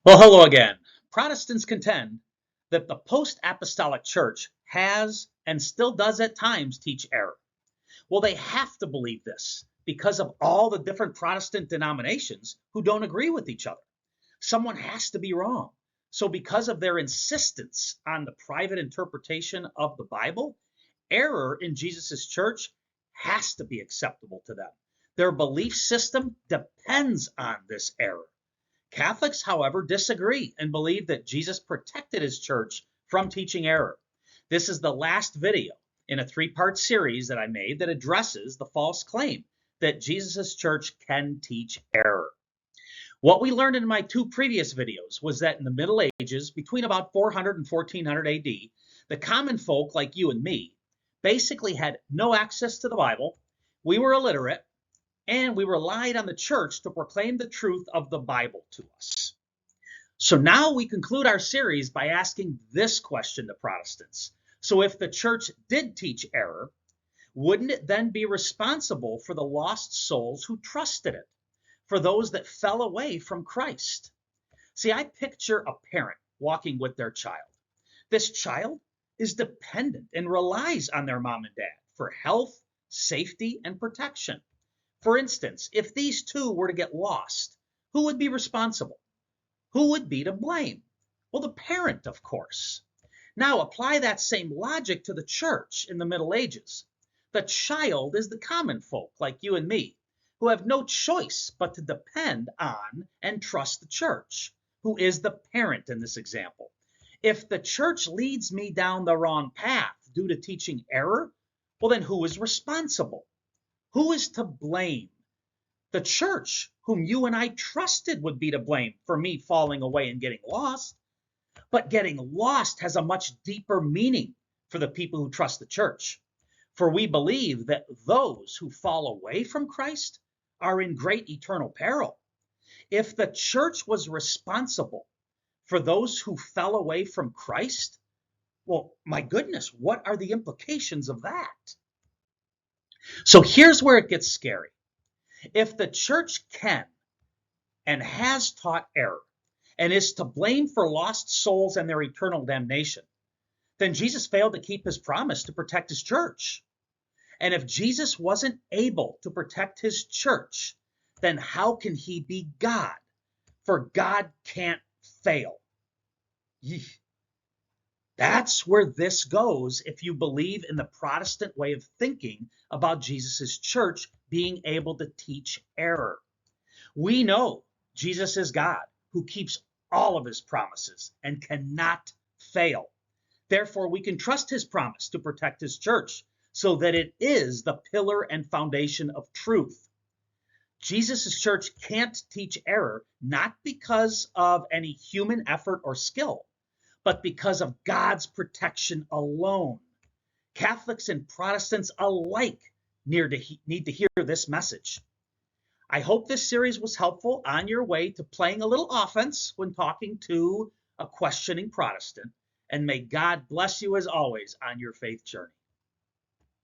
Well, hello again. Protestants contend that the post-apostolic church has and still does at times teach error. Well, they have to believe this because of all the different Protestant denominations who don't agree with each other. Someone has to be wrong. So because of their insistence on the private interpretation of the Bible, error in Jesus' church has to be acceptable to them. Their belief system depends on this error. Catholics, however, disagree and believe that Jesus protected his church from teaching error. This is the last video in a three-part series that I made that addresses the false claim that Jesus' church can teach error. What we learned in my two previous videos was that in the Middle Ages, between about 400 and 1400 AD, the common folk like you and me basically had no access to the Bible, we were illiterate, and we relied on the church to proclaim the truth of the Bible to us. So now we conclude our series by asking this question to Protestants. So if the church did teach error, wouldn't it then be responsible for the lost souls who trusted it, for those that fell away from Christ? See, I picture a parent walking with their child. This child is dependent and relies on their mom and dad for health, safety, and protection. For instance, if these two were to get lost, who would be responsible? Who would be to blame? Well, the parent, of course. Now apply that same logic to the church in the Middle Ages. The child is the common folk like you and me, who have no choice but to depend on and trust the church, who is the parent in this example. If the church leads me down the wrong path due to teaching error, well, then who is responsible? Who is to blame? The church, whom you and I trusted, would be to blame for me falling away and getting lost. But getting lost has a much deeper meaning for the people who trust the church. For we believe that those who fall away from Christ are in great eternal peril. If the church was responsible for those who fell away from Christ, well, my goodness, what are the implications of that? So here's where it gets scary. If the church can and has taught error and is to blame for lost souls and their eternal damnation, then Jesus failed to keep his promise to protect his church. And if Jesus wasn't able to protect his church, then how can he be God? For God can't fail. That's where this goes if you believe in the Protestant way of thinking about Jesus' church being able to teach error. We know Jesus is God who keeps all of his promises and cannot fail. Therefore, we can trust his promise to protect his church so that it is the pillar and foundation of truth. Jesus' church can't teach error, not because of any human effort or skill, but because of God's protection alone. Catholics and Protestants alike need to hear this message. I hope this series was helpful on your way to playing a little offense when talking to a questioning Protestant, and may God bless you as always on your faith journey.